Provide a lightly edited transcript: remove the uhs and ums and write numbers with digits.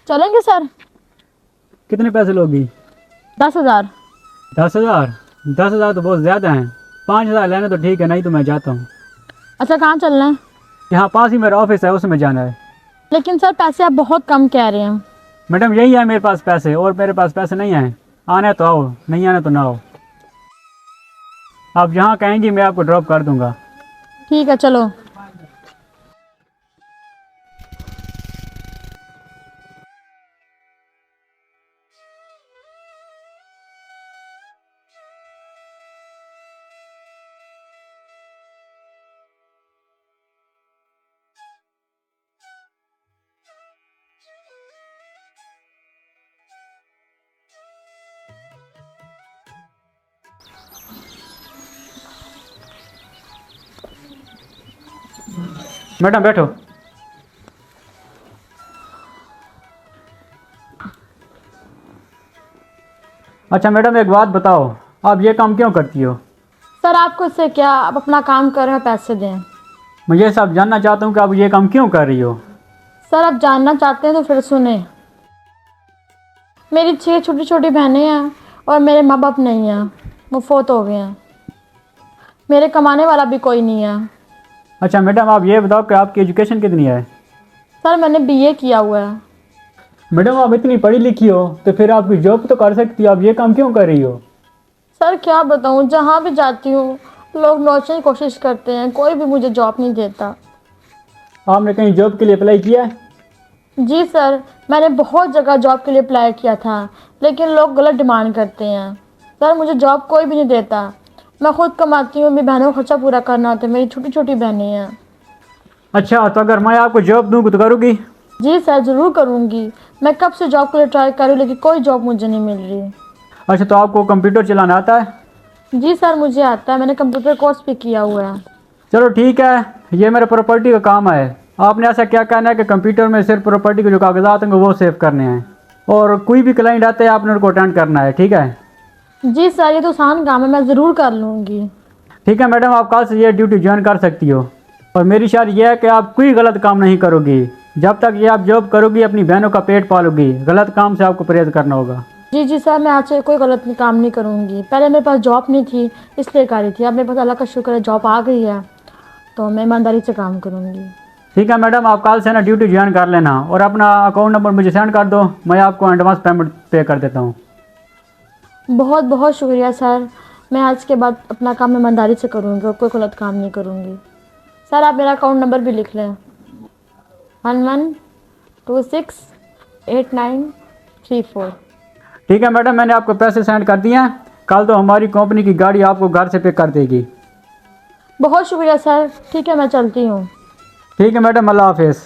चलेंगे सर। कितने पैसे लोगी? 10,000। 10,000? 10,000 तो बहुत ज़्यादा हैं। 5,000 लेना तो ठीक है, नहीं तो मैं जाता हूँ। अच्छा, कहाँ चलना है? यहाँ पास ही मेरा ऑफिस है, उसमें जाना है। लेकिन सर पैसे आप बहुत कम कह रहे हैं। मैडम यही है मेरे पास पैसे, और मेरे पास पैसे नहीं हैं। आना है तो आओ, नहीं आना तो ना आओ। आप जहाँ कहेंगी मैं आपको ड्रॉप कर दूँगा। ठीक है, चलो। मैडम बैठो। अच्छा मैडम, एक बात बताओ, आप ये काम क्यों करती हो? सर आपको इससे क्या, आप अपना काम कर रहे हो, पैसे दें। मैं ये सब जानना चाहता हूँ कि आप ये काम क्यों कर रही हो। सर आप जानना चाहते हैं तो फिर सुने। मेरी 6 छोटी छोटी बहनें हैं और मेरे माँ बाप नहीं हैं, वो फोत हो गए हैं। मेरे कमाने वाला भी कोई नहीं है। अच्छा मैडम, आप ये बताओ कि आपकी एजुकेशन कितनी है? सर मैंने बीए किया हुआ है। मैडम आप इतनी पढ़ी लिखी हो तो फिर आपकी जॉब तो कर सकती हो, आप ये काम क्यों कर रही हो? सर क्या बताऊँ, जहाँ भी जाती हूँ लोग नोचने की कोशिश करते हैं, कोई भी मुझे जॉब नहीं देता। आपने कहीं जॉब के लिए अप्लाई किया है? जी सर, मैंने बहुत जगह जॉब के लिए अप्लाई किया था, लेकिन लोग गलत डिमांड करते हैं। सर मुझे जॉब कोई भी नहीं देता। मैं खुद कमाती हूँ, मेरी बहनों का खर्चा पूरा करना होता है, मेरी छोटी छोटी बहनें हैं। अच्छा, तो अगर मैं आपको जॉब दूँ तो करोगी? जी सर, ज़रूर करूँगी। मैं कब से जॉब के लिए ट्राई कर रही हूँ, लेकिन कोई जॉब मुझे नहीं मिल रही। अच्छा, तो आपको कंप्यूटर चलाना आता है? जी सर मुझे आता है, मैंने कंप्यूटर कोर्स भी किया हुआ है। चलो ठीक है, ये मेरे प्रॉपर्टी का काम है। आपने ऐसा क्या कहना है कि कंप्यूटर में सिर्फ प्रॉपर्टी के जो कागजात हैं वो सेव करने हैं, और कोई भी क्लाइंट आता है आपने उनको अटेंड करना है, ठीक है? जी सर, ये तो आसान काम है, मैं ज़रूर कर लूँगी। ठीक है मैडम, आप कल से ये ड्यूटी ज्वाइन कर सकती हो। और मेरी शर्त यह है कि आप कोई गलत काम नहीं करोगी। जब तक ये आप जॉब करोगी अपनी बहनों का पेट पालोगी, गलत काम से आपको परहेज करना होगा। जी जी सर, मैं आज से कोई गलत काम नहीं करूँगी। पहले मेरे पास जॉब नहीं थी इसलिए कर रही थी, अब मेरे पास अल्लाह का शुक्र है जॉब आ गई है, तो मैं ईमानदारी से काम करूँगी। ठीक है मैडम, आप कल से ना ड्यूटी ज्वाइन कर लेना, और अपना अकाउंट नंबर मुझे सेंड कर दो, मैं आपको एडवांस पेमेंट पे कर देता हूँ। बहुत बहुत शुक्रिया सर, मैं आज के बाद अपना काम ईमानदारी से करूँगी और कोई गलत काम नहीं करूँगी। सर आप मेरा अकाउंट नंबर भी लिख लें, 11268934। ठीक है मैडम, मैंने आपको पैसे सेंड कर दिए हैं। कल तो हमारी कंपनी की गाड़ी आपको घर से पिक कर देगी। बहुत शुक्रिया सर, ठीक है मैं चलती हूँ। ठीक है मैडम, अल्लाह हाफिज़।